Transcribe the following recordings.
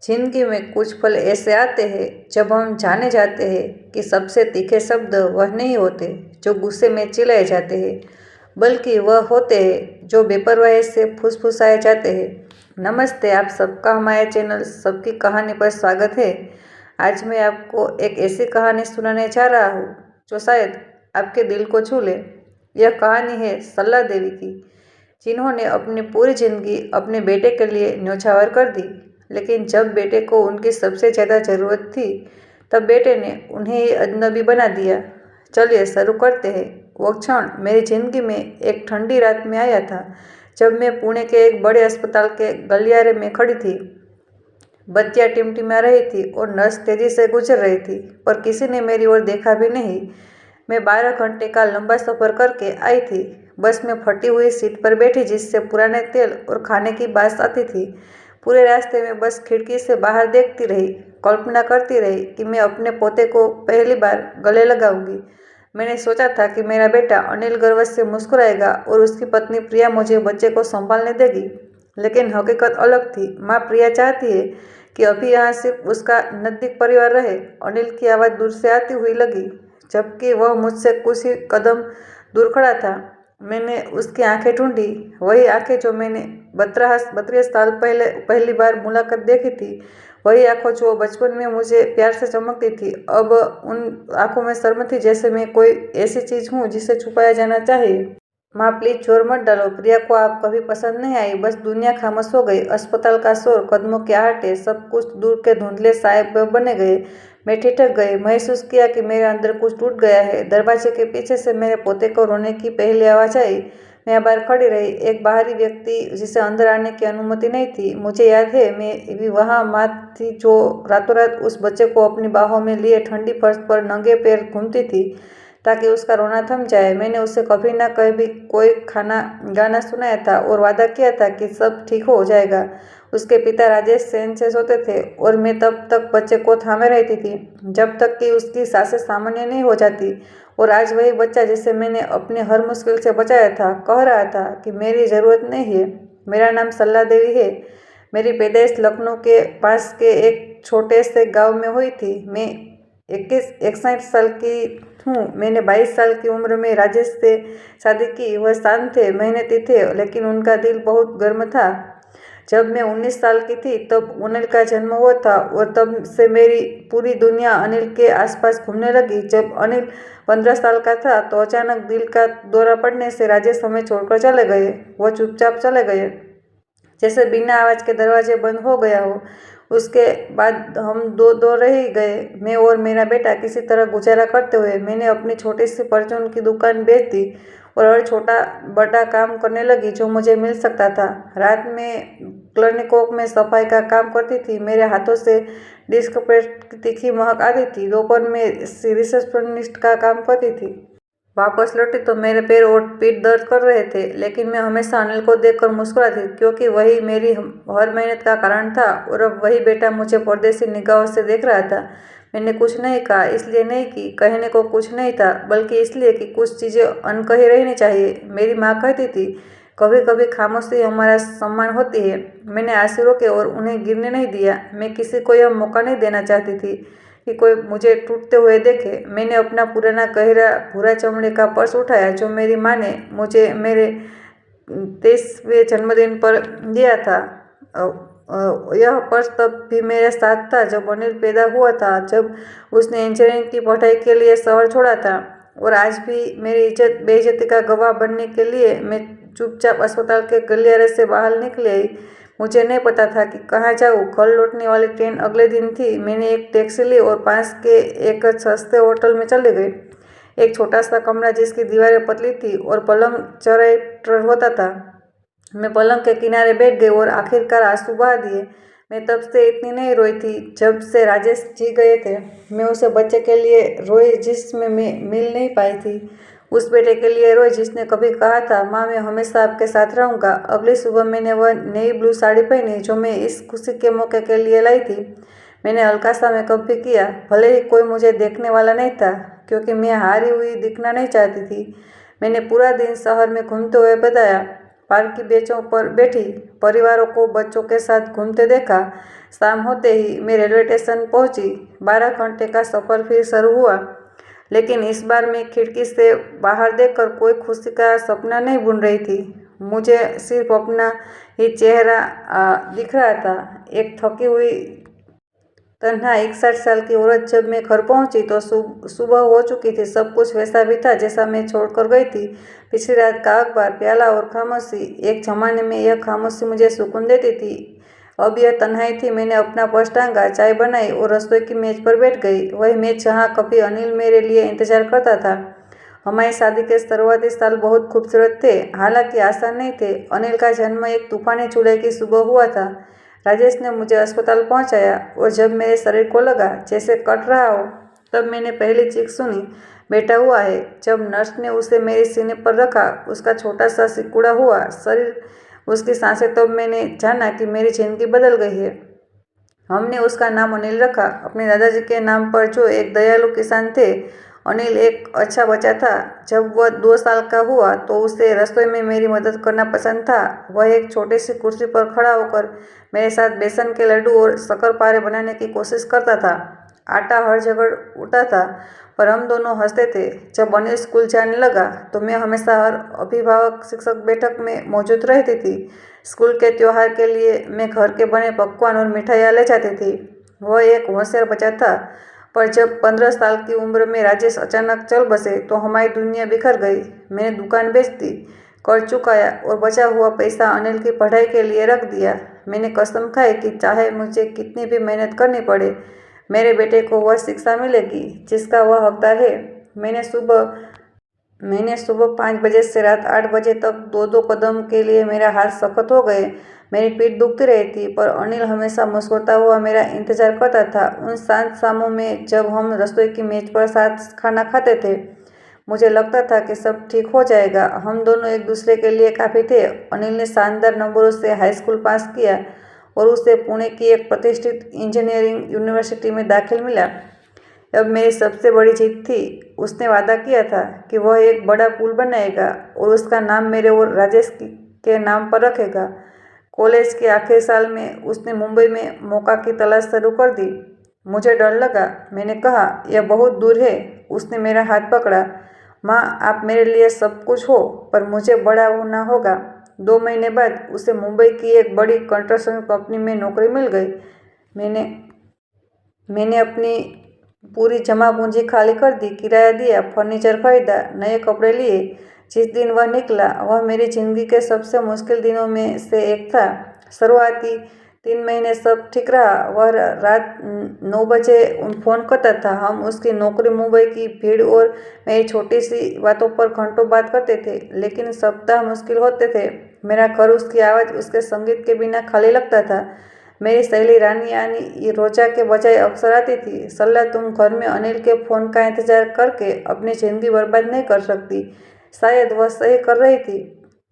जिंदगी में कुछ पल ऐसे आते हैं जब हम जाने जाते हैं कि सबसे तीखे शब्द वह नहीं होते जो गुस्से में चिल्लाए जाते हैं, बल्कि वह होते हैं जो बेपरवाही से फुसफुसाए जाते हैं। नमस्ते, आप सबका हमारे चैनल सबकी कहानी पर स्वागत है। आज मैं आपको एक ऐसी कहानी सुनाने जा रहा हूँ जो शायद आपके दिल को छू ले। यह कहानी है सल्ला देवी की, जिन्होंने अपनी पूरी जिंदगी अपने बेटे के लिए न्योछावर कर दी। लेकिन जब बेटे को उनकी सबसे ज़्यादा ज़रूरत थी, तब बेटे ने उन्हें ही अजनबी बना दिया। चलिए शुरू करते हैं। वो क्षण मेरी ज़िंदगी में एक ठंडी रात में आया था, जब मैं पुणे के एक बड़े अस्पताल के गलियारे में खड़ी थी। बत्तियाँ टिमटिमा रही थी और नर्स तेजी से गुजर रही थी, पर किसी ने मेरी ओर देखा भी नहीं। मैं 12 घंटे का लंबा सफ़र करके आई थी। बस में फटी हुई सीट पर बैठी, जिससे पुराने तेल और खाने की बास आती थी। पूरे रास्ते में बस खिड़की से बाहर देखती रही, कल्पना करती रही कि मैं अपने पोते को पहली बार गले लगाऊंगी। मैंने सोचा था कि मेरा बेटा अनिल गर्व से मुस्कुराएगा और उसकी पत्नी प्रिया मुझे बच्चे को संभालने देगी। लेकिन हकीकत अलग थी। माँ प्रिया चाहती है कि अभी यहाँ सिर्फ उसका नज़दीक परिवार रहे। अनिल की आवाज़ दूर से आती हुई लगी, जबकि वह मुझसे कुछ ही कदम दूर खड़ा था। मैंने उसकी आंखें ढूंढी, वही आंखें जो मैंने 32 साल पहले पहली बार मुलाकात देखी थी। वही आंखों जो बचपन में मुझे प्यार से चमकती थी। अब उन आंखों में शर्म थी, जैसे मैं कोई ऐसी चीज़ हूँ जिसे छुपाया जाना चाहिए। माँ प्लीज जोर मत डालो। प्रिया को आप कभी पसंद नहीं आई। बस दुनिया खामोश हो गई। अस्पताल का शोर, कदमों के आहटे, सब कुछ दूर के धुंधले साए बने गए। मैं ठिठक गई। महसूस किया कि मेरे अंदर कुछ टूट गया है। दरवाजे के पीछे से मेरे पोते को रोने की पहली आवाज़ आई। मैं बाहर खड़ी रही, एक बाहरी व्यक्ति जिसे अंदर आने की अनुमति नहीं थी। मुझे याद है, मैं भी वहाँ माँ थी जो रातों रात उस बच्चे को अपनी बाहों में लिए ठंडी फर्श पर नंगे पैर घूमती थी ताकि उसका रोना थम जाए। मैंने उसे कभी ना कभी कोई गाना सुनाया था और वादा किया था कि सब ठीक हो जाएगा। उसके पिता राजेश चैन से सोते थे और मैं तब तक बच्चे को थामे रहती थी जब तक कि उसकी सांसें सामान्य नहीं हो जाती। और आज वही बच्चा जिसे मैंने अपने हर मुश्किल से बचाया था, कह रहा था कि मेरी ज़रूरत नहीं है। मेरा नाम सल्ला देवी है। मेरी पैदाइश लखनऊ के पास के एक छोटे से गांव में हुई थी। मैं 61 साल की हूँ। मैंने 22 साल की उम्र में राजेश से शादी की। वह शांत थे, मेहनती थे, लेकिन उनका दिल बहुत गर्म था। जब मैं 19 साल की थी तब अनिल का जन्म हुआ था और तब से मेरी पूरी दुनिया अनिल के आसपास घूमने लगी। जब अनिल 15 साल का था तो अचानक दिल का दौरा पड़ने से राजेश हमें छोड़कर चले गए। वो चुपचाप चले गए, जैसे बिना आवाज़ के दरवाजे बंद हो गया हो। उसके बाद हम दो रह गए, मैं और मेरा बेटा, किसी तरह गुजारा करते हुए। मैंने अपनी छोटी सी परचून की दुकान बेच दी और हर छोटा बड़ा काम करने लगी जो मुझे मिल सकता था। रात में क्लिनिकों में सफाई का काम करती थी। मेरे हाथों से डिस्क प्लेट की तीखी महक आती थी। दोपहर में रिसेप्शनिस्ट का काम करती थी। वापस लौटी तो मेरे पैर और पीठ दर्द कर रहे थे, लेकिन मैं हमेशा अनिल को देखकर मुस्कुराती, क्योंकि वही मेरी हर मेहनत का कारण था। और अब वही बेटा मुझे परदेसी निगाहों से देख रहा था। मैंने कुछ नहीं कहा, इसलिए नहीं कि कहने को कुछ नहीं था, बल्कि इसलिए कि कुछ चीज़ें अनकही रहनी चाहिए। मेरी माँ कहती थी, कभी कभी खामोशी हमारा सम्मान होती है। मैंने आंसू रोके और उन्हें गिरने नहीं दिया। मैं किसी को यह मौका नहीं देना चाहती थी कि कोई मुझे टूटते हुए देखे। मैंने अपना पुराना गहरा भूरा चमड़े का पर्स उठाया जो मेरी माँ ने मुझे मेरे 23वें जन्मदिन पर दिया था। यह पर्स तब भी मेरे साथ था जब अनिल पैदा हुआ था, जब उसने इंजीनियरिंग की पढ़ाई के लिए शहर छोड़ा था। और आज भी मेरी बेइज्जती का गवाह बनने के लिए मैं चुपचाप अस्पताल के गलियारे से बाहर निकली आई। मुझे नहीं पता था कि कहाँ जाऊँ। घर लौटने वाली ट्रेन अगले दिन थी। मैंने एक टैक्सी ली और पास के एक सस्ते होटल में चले गए। एक छोटा सा कमरा जिसकी दीवारें पतली थी और पलंग चौड़ाई पर होता था। मैं पलंग के किनारे बैठ गई और आखिरकार आंसू बहा दिए। मैं तब से इतनी नहीं रोई थी जब से राजेश जी गए थे। मैं उसे बच्चे के लिए रोई जिसमें मैं मिल नहीं पाई थी। उस बेटे के लिए रोई जिसने कभी कहा था, माँ मैं हमेशा आपके साथ रहूँगा। अगली सुबह मैंने वह नई ब्लू साड़ी पहनी जो मैं इस खुशी के मौके के लिए लाई थी। मैंने हल्का सा मेकअप भी किया, भले ही कोई मुझे देखने वाला नहीं था, क्योंकि मैं हारी हुई दिखना नहीं चाहती थी। मैंने पूरा दिन शहर में घूमते हुए बिताया। पार्क की बेंचों पर बैठी परिवारों को बच्चों के साथ घूमते देखा। शाम होते ही मैं रेलवे स्टेशन पहुंची। 12 घंटे का सफ़र फिर शुरू हुआ, लेकिन इस बार मैं खिड़की से बाहर देखकर कोई खुशी का सपना नहीं बुन रही थी। मुझे सिर्फ अपना ही चेहरा दिख रहा था। एक थकी हुई तन्हा 61 साल की औरत। जब मैं घर पहुंची तो सुबह हो चुकी थी। सब कुछ वैसा भी था जैसा मैं छोड़कर गई थी। पिछली रात का अखबार, प्याला और खामोशी। एक जमाने में यह खामोशी मुझे सुकून देती थी। अब यह तन्हाई थी। मैंने अपना पर्स टांगा, चाय बनाई और रसोई की मेज पर बैठ गई। वही मेज जहाँ कभी अनिल मेरे लिए इंतजार करता था। हमारी शादी के शुरुआती साल बहुत खूबसूरत थे, हालांकि आसान नहीं थे। अनिल का जन्म एक तूफानी जुलाई की सुबह हुआ था। राजेश ने मुझे अस्पताल पहुंचाया और जब मेरे शरीर को लगा जैसे कट रहा हो, तब मैंने पहली चीख सुनी, बेटा हुआ है। जब नर्स ने उसे मेरे सीने पर रखा, उसका छोटा सा सिकुड़ा हुआ शरीर, उसकी सांसें, तब मैंने जाना कि मेरी जिंदगी बदल गई है। हमने उसका नाम अनिल रखा, अपने दादाजी के नाम पर, जो एक दयालु किसान थे। अनिल एक अच्छा बच्चा था। जब वह 2 साल का हुआ तो उसे रसोई में मेरी मदद करना पसंद था। वह एक छोटी सी कुर्सी पर खड़ा होकर मेरे साथ बेसन के लड्डू और शक्करपारे बनाने की कोशिश करता था। आटा हर जगह उड़ता था, पर हम दोनों हंसते थे। जब अनिल स्कूल जाने लगा तो मैं हमेशा हर अभिभावक शिक्षक बैठक में मौजूद रहती थी। स्कूल के त्योहार के लिए मैं घर के बने पकवान और मिठाइयाँ ले जाती थी। वह एक होशियार बच्चा था, पर जब 15 साल की उम्र में राजेश अचानक चल बसे तो हमारी दुनिया बिखर गई। मैंने दुकान बेच दी, कर्ज चुकाया और बचा हुआ पैसा अनिल की पढ़ाई के लिए रख दिया। मैंने कसम खाई कि चाहे मुझे कितनी भी मेहनत करनी पड़े, मेरे बेटे को वह शिक्षा मिलेगी जिसका वह हकदार है। मैंने सुबह 5 बजे से रात 8 बजे तक 2-2 कदम के लिए मेरे हाथ सख्त हो गए। मेरी पीठ दुखती रही थी, पर अनिल हमेशा मुस्कुराता हुआ मेरा इंतजार करता था। उन शांत शामों में जब हम रसोई की मेज पर साथ खाना खाते थे, मुझे लगता था कि सब ठीक हो जाएगा। हम दोनों एक दूसरे के लिए काफ़ी थे। अनिल ने शानदार नंबरों से हाई स्कूल पास किया और उसे पुणे की एक प्रतिष्ठित इंजीनियरिंग यूनिवर्सिटी में दाखिल मिला। अब मेरी सबसे बड़ी जीत थी। उसने वादा किया था कि वह एक बड़ा पुल बनाएगा और उसका नाम मेरे और राजेश के नाम पर रखेगा। कॉलेज के आखिरी साल में उसने मुंबई में मौका की तलाश शुरू कर दी। मुझे डर लगा। मैंने कहा, यह बहुत दूर है। उसने मेरा हाथ पकड़ा। माँ, आप मेरे लिए सब कुछ हो, पर मुझे बड़ा होना होगा। 2 महीने बाद उसे मुंबई की एक बड़ी कंस्ट्रक्शन कंपनी में नौकरी मिल गई। मैंने अपनी पूरी जमा पूंजी खाली कर दी, किराया दिया, फर्नीचर खरीदा, नए कपड़े लिए। जिस दिन वह निकला, वह मेरी जिंदगी के सबसे मुश्किल दिनों में से एक था। शुरुआती 3 महीने सब ठीक रहा। वह रात 9 बजे फ़ोन करता था। हम उसकी नौकरी, मुंबई की भीड़ और मेरी छोटी सी बातों पर घंटों बात करते थे। लेकिन सप्ताह मुश्किल होते थे। मेरा घर उसकी आवाज़, उसके संगीत के बिना खाली लगता था। मेरी सहेली रानी यानी रोजा के बजाय अक्सर आती थी। सल्ला, तुम घर में अनिल के फ़ोन का इंतजार करके अपनी ज़िंदगी बर्बाद नहीं कर सकती। शायद वह सही कर रही थी।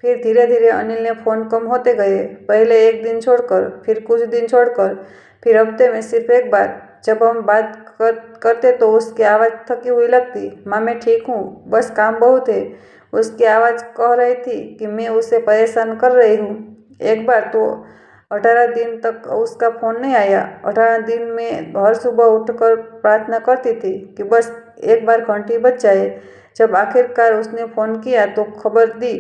फिर धीरे धीरे अनिल ने फ़ोन कम होते गए। पहले 1 दिन छोड़कर, फिर कुछ दिन छोड़कर, फिर हफ्ते में सिर्फ 1 बार। जब हम बात करते तो उसकी आवाज़ थकी हुई लगती। माँ, मैं ठीक हूँ, बस काम बहुत है। उसकी आवाज़ कह रही थी कि मैं उसे परेशान कर रही हूँ। एक बार तो 18 दिन तक उसका फ़ोन नहीं आया। 18 दिन में हर सुबह उठकर प्रार्थना करती थी कि बस एक बार घंटी बज जाए। जब आखिरकार उसने फ़ोन किया तो खबर दी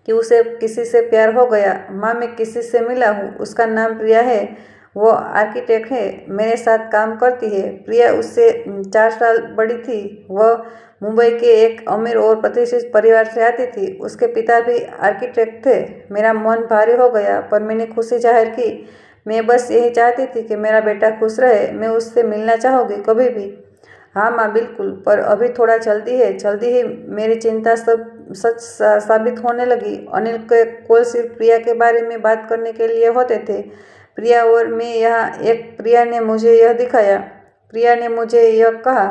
कि उसे किसी से प्यार हो गया। माँ, मैं किसी से मिला हूँ। उसका नाम प्रिया है। वो आर्किटेक्ट है, मेरे साथ काम करती है। प्रिया उससे 4 साल बड़ी थी। वह मुंबई के एक अमीर और प्रतिष्ठित परिवार से आती थी। उसके पिता भी आर्किटेक्ट थे। मेरा मन भारी हो गया, पर मैंने खुशी जाहिर की। मैं बस यही चाहती थी कि मेरा बेटा खुश रहे। मैं उससे मिलना चाहूँगी, कभी भी। हाँ माँ, बिल्कुल, पर अभी थोड़ा जल्दी है। जल्दी ही मेरी चिंता सब सच साबित होने लगी। अनिल के कॉल सिर्फ प्रिया के बारे में बात करने के लिए होते थे। प्रिया और मैं यहाँ एक प्रिया ने मुझे यह दिखाया। प्रिया ने मुझे यह कहा।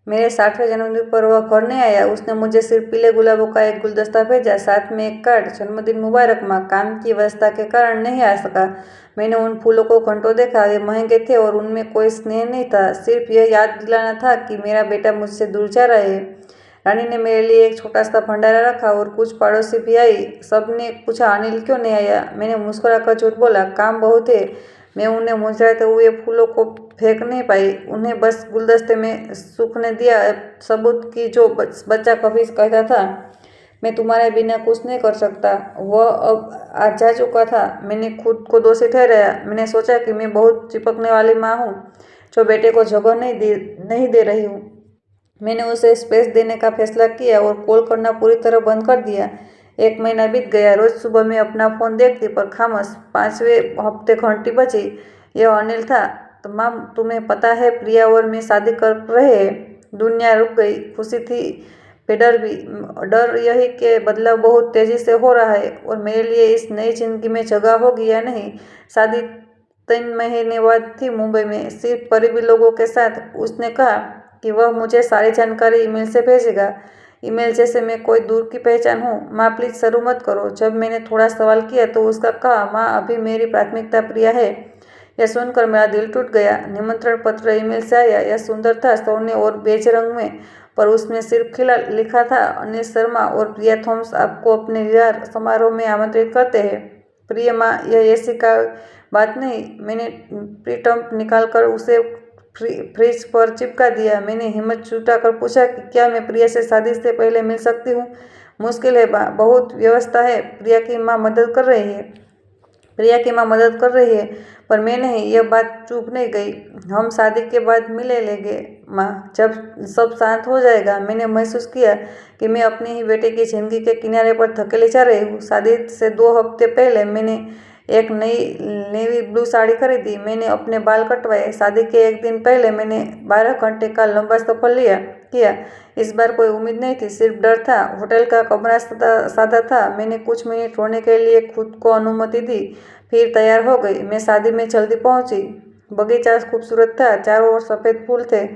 मेरे 60वें जन्मदिन पर वह घर नहीं आया। उसने मुझे सिर्फ पीले गुलाबों का एक गुलदस्ता भेजा, साथ में एक कार्ड, जन्मदिन मुबारक माँ। काम की व्यस्तता के कारण नहीं आ सका। मैंने उन फूलों को घंटों देखा। वे महंगे थे और उनमें कोई स्नेह नहीं था, सिर्फ यह याद दिलाना था कि मेरा बेटा मुझसे दूर जा रहा है। रानी ने मेरे लिए एक छोटा सा भंडारा रखा और कुछ पड़ोसी भी आई। सबने पूछा, अनिल क्यों नहीं आया? मैंने मुस्कुराकर झूठ बोला, काम बहुत है। मैं उन्हें मुरझाते हुए फूलों को फेंक नहीं पाई, उन्हें बस गुलदस्ते में सूखने दिया। सबूत की जो बच्चा कभी कहता था मैं तुम्हारे बिना कुछ नहीं कर सकता, वह अब आज जा चुका था। मैंने खुद को दोषी ठहराया। मैंने सोचा कि मैं बहुत चिपकने वाली माँ हूँ जो बेटे को जगह नहीं दे रही हूँ। मैंने उसे स्पेस देने का फैसला किया और कॉल करना पूरी तरह बंद कर दिया। 1 महीना बीत गया। रोज सुबह मैं अपना फ़ोन देखती, पर खामोश। 5वें हफ्ते घंटी बजी। यह अनिल था। तो माँ, तुम्हें पता है प्रिया और मैं शादी कर रहे हैं। दुनिया रुक गई। खुशी थी, डर भी। डर यही कि बदलाव बहुत तेजी से हो रहा है और मेरे लिए इस नई जिंदगी में जगह होगी या नहीं। शादी 3 महीने बाद थी, मुंबई में, सिर्फ करीबी लोगों के साथ। उसने कहा कि वह मुझे सारी जानकारी ईमेल से भेजेगा। ईमेल जैसे मैं कोई दूर की पहचान हूँ। माँ प्लीज़ शुरू मत करो। जब मैंने थोड़ा सवाल किया तो उसका कहा, माँ अभी मेरी प्राथमिकता प्रिया है। यह सुनकर मेरा दिल टूट गया। निमंत्रण पत्र ईमेल से आया। यह सुंदर था, सोने और बेज रंग में, पर उसमें सिर्फ लिखा था, अनिल शर्मा और प्रिया थॉमस आपको अपने विवाह समारोह में आमंत्रित करते हैं। प्रिय माँ, यह ऐसी का बात नहीं। मैंने प्रिंट निकालकर उसे फ्रिज पर चिपका दिया। मैंने हिम्मत जुटाकर पूछा कि क्या मैं प्रिया से शादी से पहले मिल सकती हूँ? मुश्किल है, बहुत व्यवस्था है। प्रिया की माँ मदद कर रही है, पर मैं नहीं। यह बात चुप नहीं गई। हम शादी के बाद मिले लेंगे माँ, जब सब शांत हो जाएगा। मैंने महसूस किया कि मैं अपने ही बेटे की जिंदगी के किनारे पर धकेले जा रही हूँ। शादी से 2 हफ्ते पहले मैंने एक नई नेवी ब्लू साड़ी खरीदी। मैंने अपने बाल कटवाए। शादी के 1 दिन पहले मैंने 12 घंटे का लंबा सफर किया। इस बार कोई उम्मीद नहीं थी, सिर्फ डर था। होटल का कमरा सादा था। मैंने कुछ मिनट रोने के लिए खुद को अनुमति दी, फिर तैयार हो गई। मैं शादी में जल्दी पहुंची। बगीचा खूबसूरत था, चारों ओर सफ़ेद फूल थे।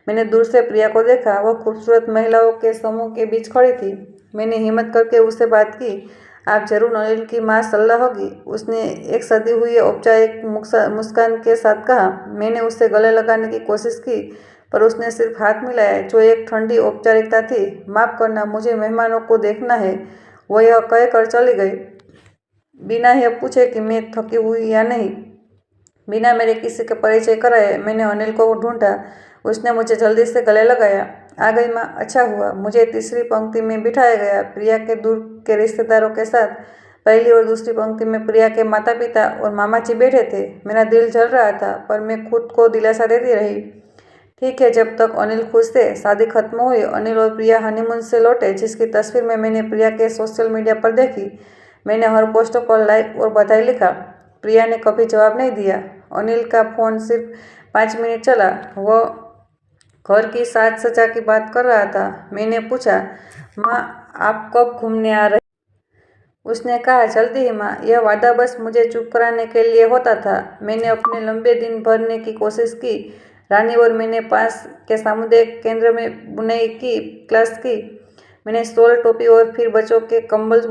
मैंने दूर से प्रिया को देखा। वह खूबसूरत महिलाओं के समूह के बीच खड़ी थी। मैंने हिम्मत करके उससे बात की, आप जरूर अनिल की माँ सल्ला होगी। उसने एक सदी हुई औपचारिक मुस्कान के साथ कहा। मैंने उससे गले लगाने की कोशिश की, पर उसने सिर्फ हाथ मिलाया, जो एक ठंडी औपचारिकता थी। माफ़ करना, मुझे मेहमानों को देखना है, वह यह कहकर चली गई, बिना यह पूछे कि मैं थकी हुई या नहीं। बिना मेरे किसी के परिचय कराए मैंने अनिल को ढूंढा। उसने मुझे जल्दी से गले लगाया। आ गई माँ, अच्छा हुआ। मुझे तीसरी पंक्ति में बिठाया गया, प्रिया के दूर के रिश्तेदारों के साथ। पहली और दूसरी पंक्ति में प्रिया के माता पिता और मामा जी बैठे थे। मेरा दिल जल रहा था, पर मैं खुद को दिलासा देती रही, ठीक है, जब तक अनिल खुश थे। शादी खत्म हुई। अनिल और प्रिया हनीमून से लौटे, जिसकी तस्वीर में मैंने प्रिया के सोशल मीडिया पर देखी। मैंने हर पोस्ट पर लाइक और बधाई लिखा। प्रिया ने कभी जवाब नहीं दिया। अनिल का फ़ोन सिर्फ 5 मिनट चला। वह घर की साज सज्जा की बात कर रहा था। मैंने पूछा, माँ आप कब घूमने आ रहे? उसने कहा, जल्दी ही माँ। यह वादा बस मुझे चुप कराने के लिए होता था। मैंने अपने लंबे दिन भरने की कोशिश की। रानी और मैंने पास के सामुदायिक केंद्र में बुनाई की क्लास की। मैंने स्टॉल, टोपी और फिर बच्चों के कंबल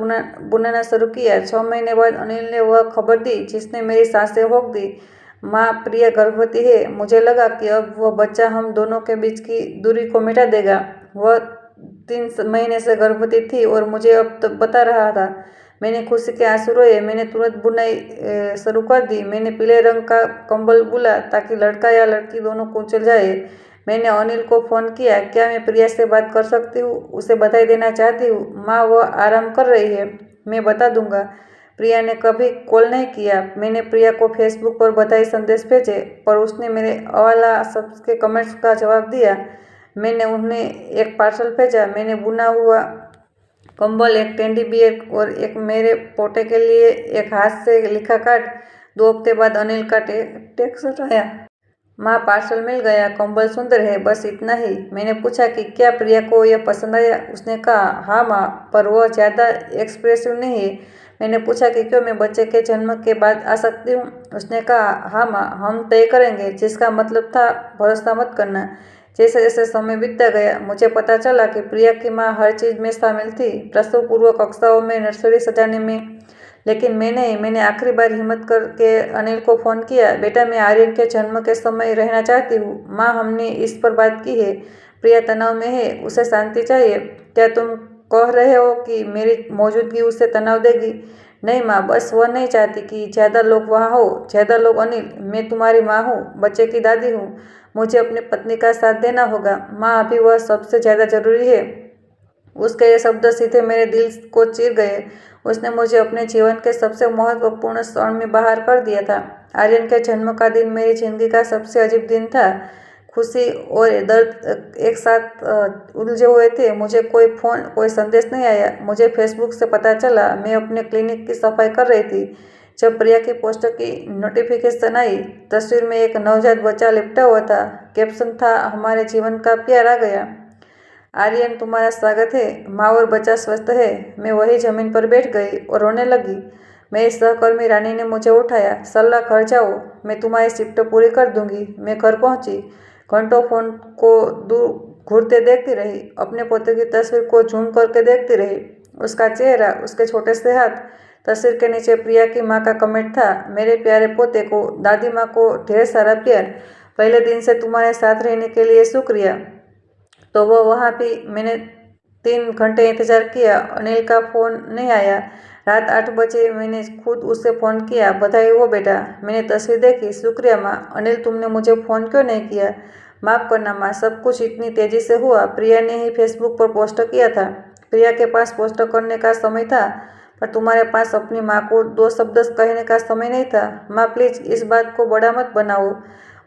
बुनाना शुरू किया। 6 महीने बाद अनिल ने वह खबर दी जिसने मेरी सांसें रोक दी, माँ प्रिया गर्भवती है। मुझे लगा कि अब वह बच्चा हम दोनों के बीच की दूरी को मिटा देगा। वह 3 महीने से गर्भवती थी और मुझे अब तक बता रहा था। मैंने खुशी के आंसू रोए। मैंने तुरंत बुनाई शुरू कर दी। मैंने पीले रंग का कंबल बुना ताकि लड़का या लड़की दोनों कुचल जाए। मैंने अनिल को फ़ोन किया, क्या मैं प्रिया से बात कर सकती हूँ? उसे बधाई देना चाहती हूँ। माँ वह आराम कर रही है, मैं बता दूंगा। प्रिया ने कभी कॉल नहीं किया। मैंने प्रिया को फेसबुक पर बधाई संदेश भेजे, पर उसने मेरे अवाला शब्द के कमेंट्स का जवाब दिया। मैंने उन्हें एक पार्सल भेजा। मैंने बुना हुआ कंबल, एक टेडी बियर और एक मेरे पोते के लिए एक हाथ से लिखा कार्ड। 2 हफ्ते बाद अनिल का टेक्स्ट आया, माँ पार्सल मिल गया, कंबल सुंदर है, बस इतना ही। मैंने पूछा कि क्या प्रिया को यह पसंद आया? उसने कहा, हाँ माँ, पर वह ज़्यादा एक्सप्रेसिव नहीं है। मैंने पूछा कि क्यों मैं बच्चे के जन्म के बाद आ सकती हूँ? उसने कहा, हाँ माँ, हम तय करेंगे, जिसका मतलब था भरोसा मत करना। जैसे जैसे समय बीतता गया, मुझे पता चला कि प्रिया की माँ हर चीज़ में शामिल थी, प्रसव पूर्व कक्षाओं में, नर्सरी सजाने में। लेकिन मैंने आखिरी बार हिम्मत करके अनिल को फ़ोन किया, बेटा मैं आर्यन के जन्म के समय रहना चाहती हूँ। माँ हमने इस पर बात की है, प्रिया तनाव में है, उसे शांति चाहिए। क्या तुम कह रहे हो कि मेरी मौजूदगी उसे तनाव देगी? नहीं माँ, बस वह नहीं चाहती कि ज़्यादा लोग वहाँ हो। ज़्यादा लोग? अनिल, मैं तुम्हारी माँ हूँ, बच्चे की दादी हूँ। मुझे अपनी पत्नी का साथ देना होगा। माँ, अभी वह सबसे ज़्यादा ज़रूरी है। उसके ये शब्द सीधे मेरे दिल को चीर गए। उसने मुझे अपने जीवन के सबसे महत्वपूर्ण क्षण में बाहर कर दिया था। आर्यन के जन्म का दिन मेरी जिंदगी का सबसे अजीब दिन था। खुशी और दर्द एक साथ उलझे हुए थे। मुझे कोई फ़ोन, कोई संदेश नहीं आया। मुझे फेसबुक से पता चला। मैं अपने क्लिनिक की सफाई कर रही थी जब प्रिया की पोस्ट की नोटिफिकेशन आई। तस्वीर में एक नवजात बच्चा लिपटा हुआ था। कैप्शन था, हमारे जीवन का प्यार आ गया। आर्यन, तुम्हारा स्वागत है। माँ और बच्चा स्वस्थ है। मैं वही जमीन पर बैठ गई और रोने लगी। मेरी सहकर्मी रानी ने मुझे उठाया। सल्ला, घर जाओ, मैं तुम्हारी शिफ्ट पूरी कर दूंगी। मैं घर पहुंची। घंटों फोन को दूर घूरते देखती रही। अपने पोते की तस्वीर को जूम करके देखती रही। उसका चेहरा, उसके छोटे से हाथ। तस्वीर के नीचे प्रिया की माँ का कमेंट था, मेरे प्यारे पोते को, दादी माँ को ढेर सारा प्यार। पहले दिन से तुम्हारे साथ रहने के लिए शुक्रिया। तो वो वहाँ भी। मैंने 3 घंटे इंतज़ार किया। अनिल का फ़ोन नहीं आया। रात 8 बजे मैंने खुद उससे फ़ोन किया। बधाई हो बेटा, मैंने तस्वीर देखी। शुक्रिया माँ। अनिल, तुमने मुझे फ़ोन क्यों नहीं किया? माफ़ करना माँ, सब कुछ इतनी तेज़ी से हुआ। प्रिया ने ही फेसबुक पर पोस्ट किया था। प्रिया के पास पोस्ट करने का समय था, पर तुम्हारे पास अपनी माँ को 2 शब्द कहने का समय नहीं था। माँ, प्लीज़ इस बात को बड़ा मत बनाओ।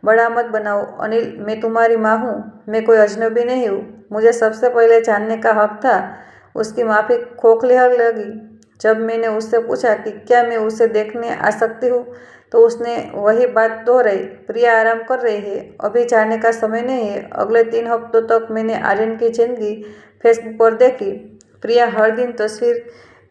अनिल, मैं तुम्हारी माँ हूँ, मैं कोई अजनबी नहीं हूँ। मुझे सबसे पहले जानने का हक था। उसकी माफ़ी खोखली लगी जब मैंने उससे पूछा कि क्या मैं उसे देखने आ सकती हूँ, तो उसने वही बात दोहराई, प्रिया आराम कर रही है, अभी जाने का समय नहीं है। अगले 3 हफ्तों तक मैंने आर्यन की जिंदगी फेसबुक पर देखी। प्रिया हर दिन तस्वीर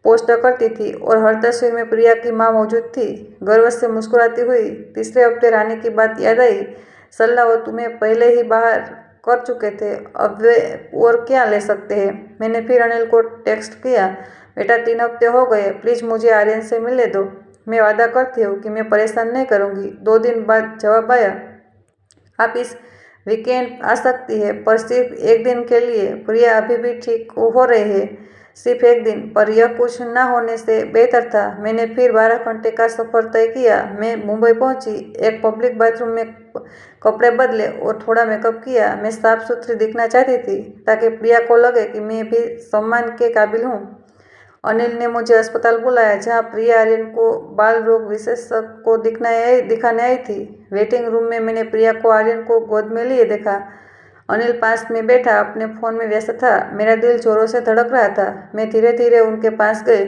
पोस्ट करती थी और हर तस्वीर में प्रिया की माँ मौजूद थी, गर्व से मुस्कुराती हुई। तीसरे हफ्ते रानी की बात याद आई। सल्ला, वो तुम्हें पहले ही बाहर कर चुके थे, अब वे और क्या ले सकते हैं। मैंने फिर अनिल को टेक्स्ट किया, बेटा 3 हफ्ते हो गए, प्लीज़ मुझे आर्यन से मिलने दो। मैं वादा करती हूँ कि मैं परेशान नहीं करूँगी। 2 दिन बाद जवाब आया, आप इस वीकेंड आ सकती है, पर सिर्फ 1 दिन के लिए। प्रिया अभी भी ठीक हो रही है, सिर्फ 1 दिन, पर यह कुछ न होने से बेहतर था। मैंने फिर 12 घंटे का सफ़र तय किया। मैं मुंबई पहुंची, एक पब्लिक बाथरूम में कपड़े बदले और थोड़ा मेकअप किया। मैं साफ सुथरी दिखना चाहती थी ताकि प्रिया को लगे कि मैं भी सम्मान के काबिल हूँ। अनिल ने मुझे अस्पताल बुलाया, जहाँ प्रिया आर्यन को बाल रोग विशेषज्ञ को दिखाने आई थी। वेटिंग रूम में मैंने प्रिया को आर्यन को गोद में लिए देखा। अनिल पास में बैठा अपने फ़ोन में व्यस्त था। मेरा दिल जोरों से धड़क रहा था। मैं धीरे धीरे उनके पास गई।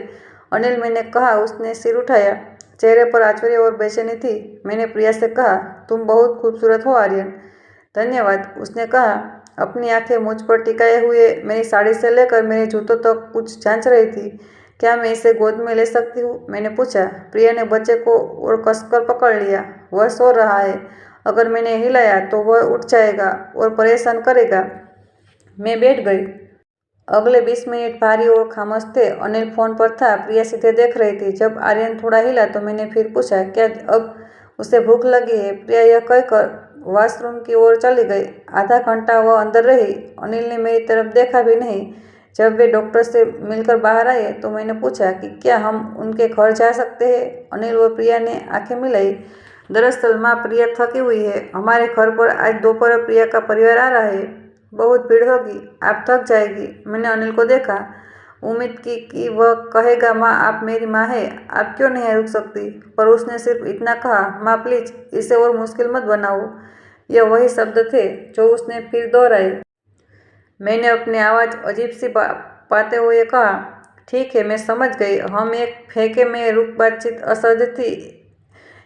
अनिल, मैंने कहा। उसने सिर उठाया। चेहरे पर आश्चर्य और बेचैनी थी। मैंने प्रिया से कहा, तुम बहुत खूबसूरत हो आर्यन। धन्यवाद, उसने कहा, अपनी आंखें मुझ पर टिकाए हुए। मेरी साड़ी से लेकर मेरे जूतों तक कुछ जांच रही थी। क्या मैं इसे गोद में ले सकती हूँ? मैंने पूछा। प्रिया ने बच्चे को और कसकर पकड़ लिया। वह सो रहा है, अगर मैंने हिलाया तो वह उठ जाएगा और परेशान करेगा। मैं बैठ गई। अगले 20 मिनट भारी और खामोश थे। अनिल फ़ोन पर था, प्रिया सीधे देख रही थी। जब आर्यन थोड़ा हिला तो मैंने फिर पूछा, क्या अब उसे भूख लगी है? प्रिया यह कहकर वॉशरूम की ओर चली गई। आधा घंटा वह अंदर रही। अनिल ने मेरी तरफ देखा भी नहीं। जब वे डॉक्टर से मिलकर बाहर आए तो मैंने पूछा कि क्या हम उनके घर जा सकते हैं? अनिल व प्रिया ने आंखें मिलाई। दरअसल माँ, प्रिया थकी हुई है। हमारे घर पर आज दोपहर प्रिया का परिवार आ रहा है। बहुत भीड़ होगी, आप थक जाएगी। मैंने अनिल को देखा, उम्मीद की कि वह कहेगा, माँ आप मेरी माँ है, आप क्यों नहीं रुक सकती, पर उसने सिर्फ इतना कहा, माँ प्लीज़ इसे और मुश्किल मत बनाओ। यह वही शब्द थे जो उसने फिर दोहराए। मैंने अपनी आवाज़ अजीब सी पाते हुए कहा, ठीक है, मैं समझ गई। हम एक फेंके में रुक बातचीत असहज थी।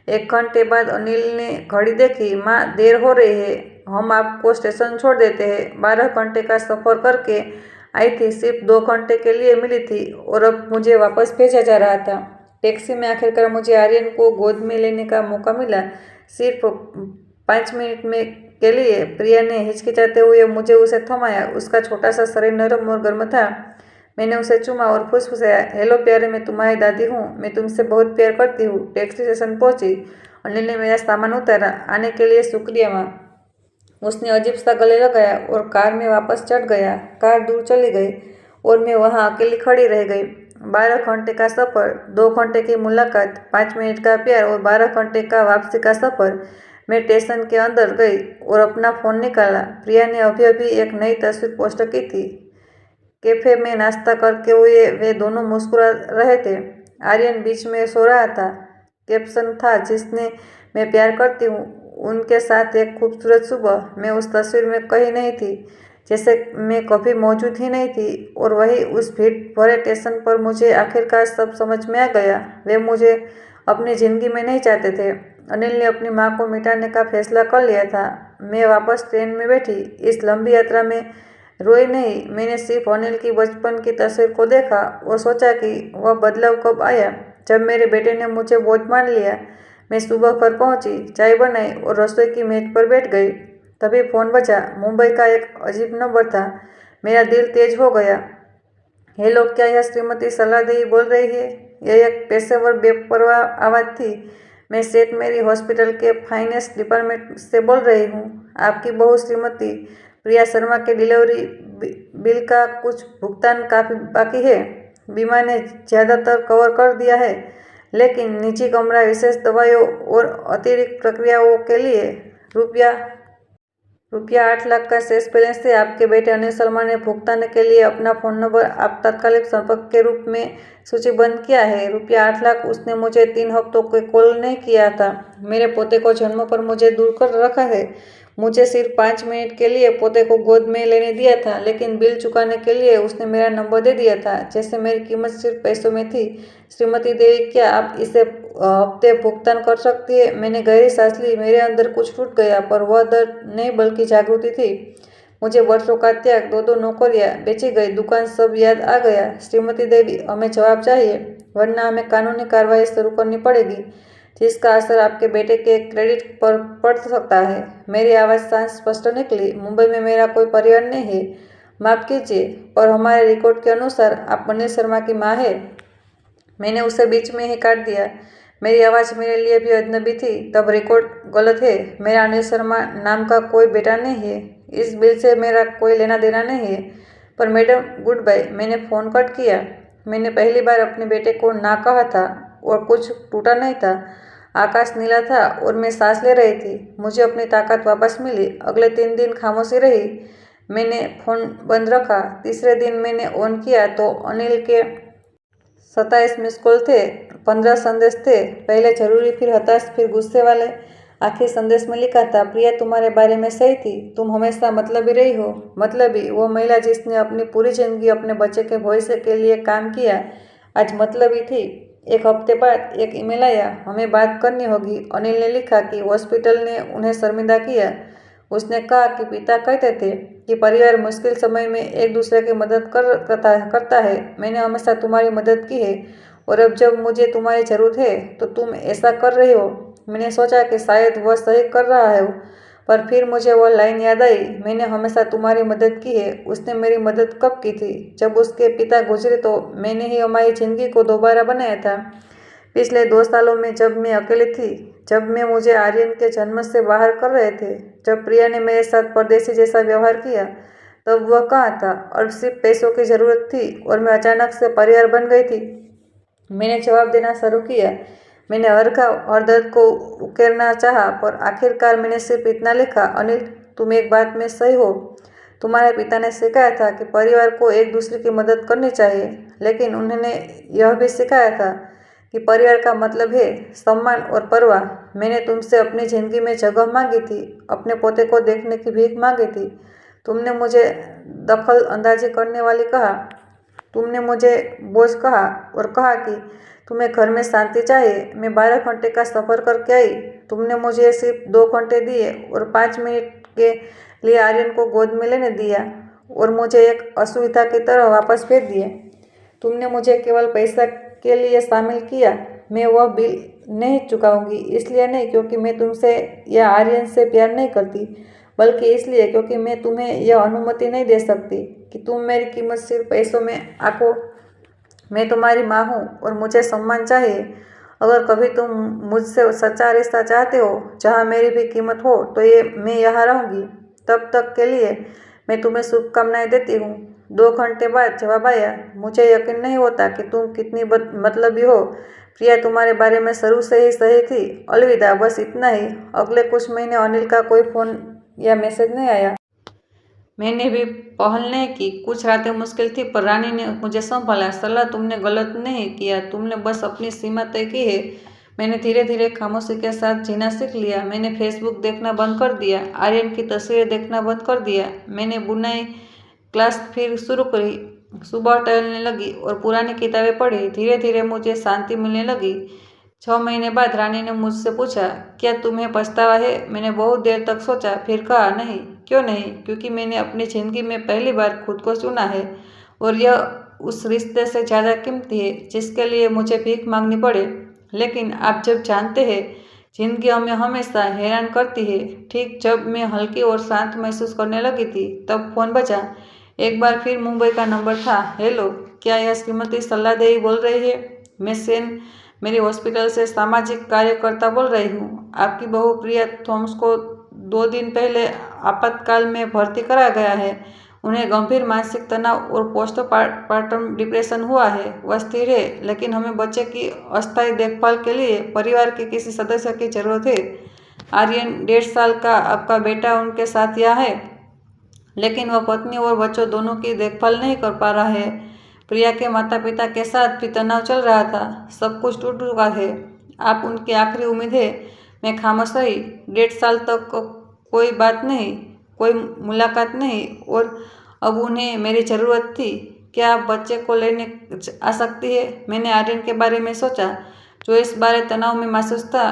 1 घंटे बाद अनिल ने घड़ी देखी। माँ, देर हो रही है, हम आपको स्टेशन छोड़ देते हैं। 12 घंटे का सफ़र करके आई थी, सिर्फ 2 घंटे के लिए मिली थी और अब मुझे वापस भेजा जा रहा था। टैक्सी में आखिरकार मुझे आर्यन को गोद में लेने का मौका मिला, सिर्फ 5 मिनट में के लिए। प्रिया ने हिचकिचाते हुए मुझे उसे थमाया। उसका छोटा सा शरीर नरम और गर्म था। मैंने उसे चूमा और फुसफुसाया, हेलो प्यारे, मैं तुम्हारी दादी हूँ, मैं तुमसे बहुत प्यार करती हूँ। टैक्सी स्टेशन पहुँची। अनिल ने मेरा सामान उतारा। आने के लिए शुक्रिया माँ। उसने अजीब सा गले लगाया और कार में वापस चढ़ गया। कार दूर चली गई और मैं वहाँ अकेली खड़ी रह गई। 12 घंटे का सफ़र, 2 घंटे की मुलाकात, 5 मिनट का प्यार और 12 घंटे का वापसी का सफ़र। मैं स्टेशन के अंदर गई और अपना फ़ोन निकाला। प्रिया ने अभी अभी एक नई तस्वीर पोस्ट की थी। कैफे में नाश्ता करके हुए वे दोनों मुस्कुरा रहे थे। आर्यन बीच में सो रहा था। कैप्शन था, जिसने मैं प्यार करती हूँ उनके साथ एक खूबसूरत सुबह। मैं उस तस्वीर में कहीं नहीं थी, जैसे मैं कभी मौजूद ही नहीं थी। और वही उस भीड़ भरे स्टेशन पर मुझे आखिरकार सब समझ में आ गया। वे मुझे अपनी ज़िंदगी में नहीं चाहते थे। अनिल ने अपनी माँ को मिटाने का फैसला कर लिया था। मैं वापस ट्रेन में बैठी। इस लंबी यात्रा में रोई नहीं, मैंने सिर्फ अनिल की बचपन की तस्वीर को देखा और सोचा कि वह बदलाव कब आया। जब मेरे बेटे ने मुझे बोझ मान लिया, मैं सुबह घर पहुंची, चाय बनाई और रसोई की मेज पर बैठ गई। तभी फ़ोन बजा। मुंबई का एक अजीब नंबर था। मेरा दिल तेज हो गया। हेलो, क्या यह श्रीमती सलादेही बोल रही है? यह एक पेशेवर बेपरवाह आवाज़ थी। मैं सेठ मेरी हॉस्पिटल के फाइनेंस डिपार्टमेंट से बोल रही हूँ। आपकी बहू श्रीमती प्रिया शर्मा के डिलीवरी बिल का कुछ भुगतान काफ़ी बाकी है। बीमा ने ज़्यादातर कवर कर दिया है, लेकिन निजी कमरा, विशेष दवाइयों और अतिरिक्त प्रक्रियाओं के लिए रुपया 8 लाख का शेष बैलेंस है। आपके बेटे अनिल शर्मा ने भुगतान के लिए अपना फ़ोन नंबर आप तात्कालिक संपर्क के रूप में सूचीबद्ध किया है। रुपया 8 लाख। उसने मुझे 3 हफ्तों के कॉल नहीं किया था। मेरे पोते को जन्म पर मुझे दूर कर रखा है। मुझे सिर्फ 5 मिनट के लिए पोते को गोद में लेने दिया था, लेकिन बिल चुकाने के लिए उसने मेरा नंबर दे दिया था, जैसे मेरी कीमत सिर्फ पैसों में थी। श्रीमती देवी, क्या आप इसे हफ्ते भुगतान कर सकती है? मैंने गहरी सांस ली। मेरे अंदर कुछ टूट गया, पर वह दर्द नहीं बल्कि जागृति थी। मुझे वर्षों का त्याग, 2 नौकरियां बेची गई, दुकान, सब याद आ गया। श्रीमती देवी, हमें जवाब चाहिए, वरना हमें कानूनी कार्रवाई शुरू करनी पड़ेगी, जिसका असर आपके बेटे के क्रेडिट पर पड़ सकता है। मेरी आवाज़ शांत स्पष्ट निकली। मुंबई में मेरा कोई परिवार नहीं है। माफ़ कीजिए, पर हमारे रिकॉर्ड के अनुसार आप अनिल शर्मा की माँ है। मैंने उसे बीच में ही काट दिया। मेरी आवाज़ मेरे लिए भी अजनबी थी। तब रिकॉर्ड गलत है। मेरा अनिल शर्मा नाम का कोई बेटा नहीं है। इस बिल से मेरा कोई लेना देना नहीं है। पर मैडम, गुड बाय। मैंने फ़ोन कट किया। मैंने पहली बार अपने बेटे को ना कहा था और कुछ टूटा नहीं था। आकाश नीला था और मैं सांस ले रही थी। मुझे अपनी ताकत वापस मिली। अगले 3 दिन खामोशी रही। मैंने फ़ोन बंद रखा। तीसरे दिन मैंने ऑन किया तो अनिल के 27 मिस कॉल थे, 15 संदेश थे। पहले जरूरी, फिर हताश, फिर गुस्से वाले। आखिरी संदेश में लिखा था, प्रिया तुम्हारे बारे में सही थी। तुम हमेशा मतलबी रही हो। मतलबी, वो महिला जिसने अपनी पूरी जिंदगी अपने बच्चे के भविष्य के लिए काम किया, आज मतलबी थी। एक हफ्ते बाद एक ईमेल आया, हमें बात करनी होगी। अनिल ने लिखा कि हॉस्पिटल ने उन्हें शर्मिंदा किया। उसने कहा कि पिता कहते थे कि परिवार मुश्किल समय में एक दूसरे की मदद करता है। मैंने हमेशा तुम्हारी मदद की है और अब जब मुझे तुम्हारी ज़रूरत है तो तुम ऐसा कर रहे हो। मैंने सोचा कि शायद वह सही कर रहा है, पर फिर मुझे वह लाइन याद आई, मैंने हमेशा तुम्हारी मदद की है। उसने मेरी मदद कब की थी? जब उसके पिता गुजरे तो मैंने ही हमारी ज़िंदगी को दोबारा बनाया था। पिछले 2 सालों में जब मैं अकेली थी, जब मैं मुझे आर्यन के जन्म से बाहर कर रहे थे, जब प्रिया ने मेरे साथ परदेसी जैसा व्यवहार किया, तब वह कहाँ था? और सिर्फ पैसों की ज़रूरत थी और मैं अचानक से परिवार बन गई थी। मैंने जवाब देना शुरू किया। मैंने हर दर्द को उकेरना चाहा, पर आखिरकार मैंने सिर्फ इतना लिखा, अनिल, तुम एक बात में सही हो। तुम्हारे पिता ने सिखाया था कि परिवार को एक दूसरे की मदद करनी चाहिए, लेकिन उन्होंने यह भी सिखाया था कि परिवार का मतलब है सम्मान और परवाह। मैंने तुमसे अपनी ज़िंदगी में जगह मांगी थी, अपने पोते को देखने की भीख मांगी थी। तुमने मुझे दखल अंदाजी करने वाली कहा। तुमने मुझे बोझ कहा और कहा कि तुम्हें घर में शांति चाहिए। मैं 12 घंटे का सफ़र करके आई। तुमने मुझे सिर्फ 2 घंटे दिए और 5 मिनट के लिए आर्यन को गोद में लेने दिया और मुझे एक असुविधा की तरह वापस भेज दिया। तुमने मुझे केवल पैसा के लिए शामिल किया। मैं वह बिल नहीं चुकाऊंगी, इसलिए नहीं क्योंकि मैं तुमसे या आर्यन से प्यार नहीं करती, बल्कि इसलिए क्योंकि मैं तुम्हें यह अनुमति नहीं दे सकती कि तुम मेरी कीमत सिर्फ पैसों में आंको। मैं तुम्हारी माँ हूँ और मुझे सम्मान चाहिए। अगर कभी तुम मुझसे सच्चा रिश्ता चाहते हो, जहाँ मेरी भी कीमत हो, तो मैं यहाँ रहूँगी। तब तक के लिए मैं तुम्हें शुभकामनाएं देती हूँ। 2 घंटे बाद जवाब आया, मुझे यकीन नहीं होता कि तुम कितनी मतलबी हो। प्रिया तुम्हारे बारे में शुरू से ही सही थी। अलविदा, बस इतना ही। अगले कुछ महीने अनिल का कोई फ़ोन या मैसेज नहीं आया। मैंने भी पहल नहीं की। कुछ रातें मुश्किल थी पर रानी ने मुझे संभाला। सलाह तुमने गलत नहीं किया, तुमने बस अपनी सीमा तय की है। मैंने धीरे धीरे खामोशी के साथ जीना सीख लिया। मैंने फेसबुक देखना बंद कर दिया, आर्यन की तस्वीरें देखना बंद कर दिया। मैंने बुनाई क्लास फिर शुरू करी, सुबह टहलने लगी और पुरानी किताबें पढ़ी। धीरे धीरे मुझे शांति मिलने लगी। 6 महीने बाद रानी ने मुझसे पूछा, क्या तुम्हें पछतावा है? मैंने बहुत देर तक सोचा, फिर कहा, नहीं। क्यों नहीं? क्योंकि मैंने अपनी ज़िंदगी में पहली बार खुद को चुना है और यह उस रिश्ते से ज़्यादा कीमती है जिसके लिए मुझे भीख मांगनी पड़े। लेकिन आप जब जानते हैं, ज़िंदगी हमें हमेशा हैरान करती है। ठीक जब मैं हल्की और शांत महसूस करने लगी थी, तब फ़ोन बजा। एक बार फिर मुंबई का नंबर था। हेलो, क्या यह श्रीमती सल्लादेवी बोल रही है? मैं सेन मेरी हॉस्पिटल से सामाजिक कार्यकर्ता बोल रही हूँ। आपकी बहू प्रिया थॉमस को 2 दिन पहले आपातकाल में भर्ती कराया गया है। उन्हें गंभीर मानसिक तनाव और पोस्टपार्टम डिप्रेशन हुआ है। वह स्थिर है, लेकिन हमें बच्चे की अस्थायी देखभाल के लिए परिवार के किसी सदस्य की जरूरत है। आर्यन 1.5 साल का आपका बेटा उनके साथ यहाँ है, लेकिन वह पत्नी और बच्चों दोनों की देखभाल नहीं कर पा रहा है। प्रिया के माता पिता के साथ भी तनाव चल रहा था। सब कुछ टूट चुका है। आप उनकी आखिरी उम्मीद है। मैं खामोश रही। 1.5 साल तक कोई बात नहीं, कोई मुलाकात नहीं, और अब उन्हें मेरी ज़रूरत थी। क्या आप बच्चे को लेने आ सकती है? मैंने आर्यन के बारे में सोचा, जो इस बारे तनाव में महसूस था।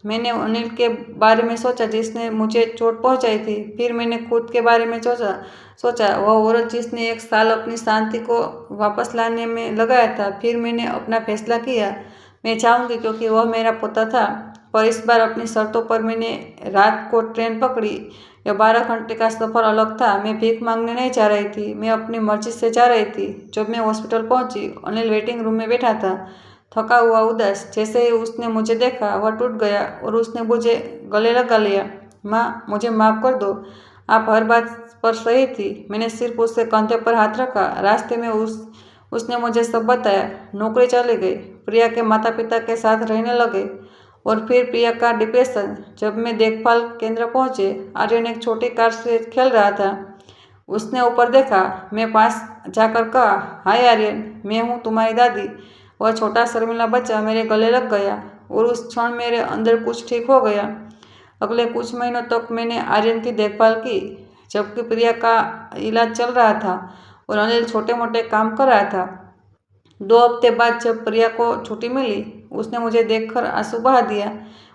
मैंने अनिल के बारे में सोचा, जिसने मुझे चोट पहुंचाई थी। फिर मैंने खुद के बारे में सोचा, वह औरत जिसने 1 साल अपनी शांति को वापस लाने में लगाया था। फिर मैंने अपना फैसला किया, मैं चाहूँगी क्योंकि वह मेरा पोता था। पर इस बार अपनी शर्तों पर। मैंने रात को ट्रेन पकड़ी। यह 12 घंटे का सफ़र अलग था। मैं भीख मांगने नहीं जा रही थी, मैं अपनी मर्जी से जा रही थी। जब मैं हॉस्पिटल पहुंची, अनिल वेटिंग रूम में बैठा था, थका हुआ, उदास। जैसे ही उसने मुझे देखा, वह टूट गया और उसने मुझे गले लगा लिया। माँ, मुझे माफ़ कर दो, आप हर बात पर सही थी। मैंने सिर्फ उसके कंधे पर हाथ रखा। रास्ते में उसने मुझे सब बताया। नौकरी चली गई, प्रिया के माता पिता के साथ रहने लगे, और फिर प्रिया का डिप्रेशन। जब मैं देखभाल केंद्र पहुंचे, आर्यन एक छोटी कार से खेल रहा था। उसने ऊपर देखा। मैं पास जाकर कहा, हाय आर्यन, मैं हूँ तुम्हारी दादी। वह छोटा शर्मिला बच्चा मेरे गले लग गया और उस क्षण मेरे अंदर कुछ ठीक हो गया। अगले कुछ महीनों तक मैंने आर्यन की देखभाल की, जबकि प्रिया का इलाज चल रहा था और अनिल छोटे मोटे काम कर रहा था। 2 हफ्ते बाद जब प्रिया को छुट्टी मिली, उसने मुझे देखकर आंसू बहा दिया।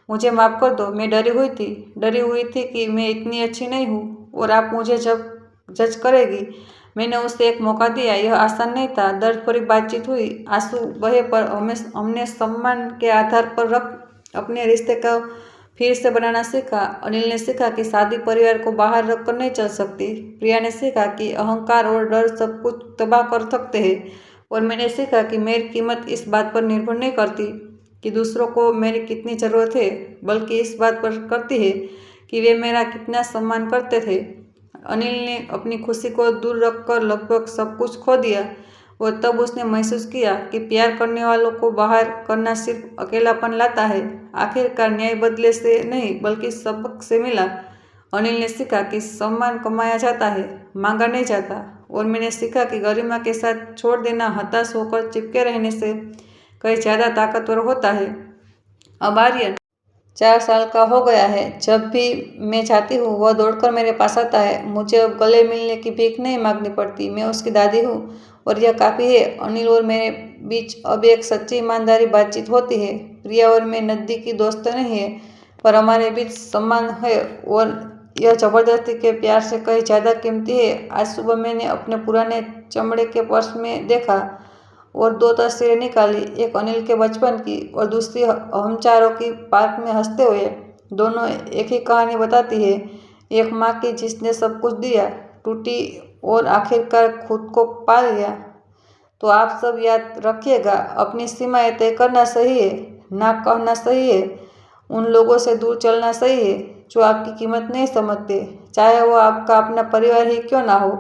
मुझे माफ़ कर दो, मैं डरी हुई थी कि मैं इतनी अच्छी नहीं हूँ और आप मुझे जब जज करेगी। मैंने उसे एक मौका दिया। यह आसान नहीं था। दर्द भरी बातचीत हुई, आंसू बहे, पर हमने सम्मान के आधार पर अपने रिश्ते को फिर से बनाना सीखा। अनिल ने सीखा कि शादी परिवार को बाहर रखकर नहीं चल सकती। प्रिया ने सीखा कि अहंकार और डर सब कुछ तबाह कर सकते हैं। और मैंने सीखा कि मेरी कीमत इस बात पर निर्भर नहीं करती कि दूसरों को मेरी कितनी ज़रूरत है, बल्कि इस बात पर करती है कि वे मेरा कितना सम्मान करते थे। अनिल ने अपनी खुशी को दूर रखकर लगभग सब कुछ खो दिया, और तब उसने महसूस किया कि प्यार करने वालों को बाहर करना सिर्फ अकेलापन लाता है। आखिरकार न्याय बदले से नहीं, बल्कि सबक से मिला। अनिल ने सीखा कि सम्मान कमाया जाता है, मांगा नहीं जाता। और मैंने सीखा कि गरिमा के साथ छोड़ देना हताश होकर चिपके रहने से कहीं ज़्यादा ताकतवर होता है। अब आर्यन 4 साल का हो गया है। जब भी मैं जाती हूँ, वह दौड़कर मेरे पास आता है। मुझे अब गले मिलने की भीख नहीं मांगनी पड़ती। मैं उसकी दादी हूँ और यह काफ़ी है। अनिल और मेरे बीच अब एक सच्ची ईमानदारी बातचीत होती है। प्रिया और मैं नज़दीकी दोस्त नहीं है, पर हमारे बीच सम्मान है, और यह ज़बरदस्ती के प्यार से कहीं ज़्यादा कीमती है। आज सुबह मैंने अपने पुराने चमड़े के पर्स में देखा और 2 तस्वीरें निकाली, एक अनिल के बचपन की और दूसरी हम चारों की पार्क में हंसते हुए। दोनों एक ही कहानी बताती है, एक माँ की जिसने सब कुछ दिया, टूटी और आखिरकार खुद को पा लिया। तो आप सब याद रखिएगा, अपनी सीमाएं तय करना सही है, ना कहना सही है, उन लोगों से दूर चलना सही है जो आपकी कीमत नहीं समझते, चाहे वो आपका अपना परिवार ही क्यों ना हो।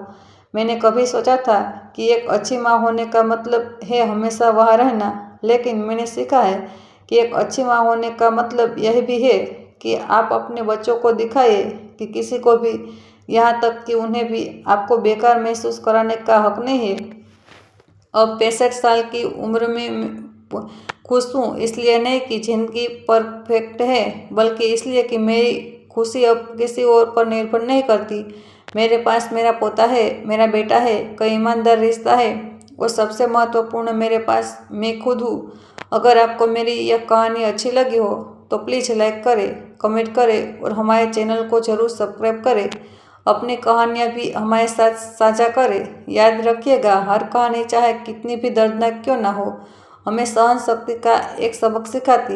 मैंने कभी सोचा था कि एक अच्छी माँ होने का मतलब है हमेशा वहाँ रहना, लेकिन मैंने सीखा है कि एक अच्छी माँ होने का मतलब यह भी है कि आप अपने बच्चों को दिखाइए कि किसी को भी, यहाँ तक कि उन्हें भी, आपको बेकार महसूस कराने का हक नहीं है। अब 65 साल की उम्र में मैं खुश हूँ, इसलिए नहीं कि जिंदगी परफेक्ट है, बल्कि इसलिए कि मेरी खुशी अब किसी और पर निर्भर नहीं करती। मेरे पास मेरा पोता है, मेरा बेटा है, कई ईमानदार रिश्ता है और सबसे महत्वपूर्ण मेरे पास मैं खुद हूँ। अगर आपको मेरी यह कहानी अच्छी लगी हो तो प्लीज़ लाइक करें, कमेंट करें और हमारे चैनल को ज़रूर सब्सक्राइब करें। अपनी कहानियाँ भी हमारे साथ साझा करें। याद रखिएगा, हर कहानी चाहे कितनी भी दर्दनाक क्यों ना हो, हमें सहन शक्ति का एक सबक सिखाती।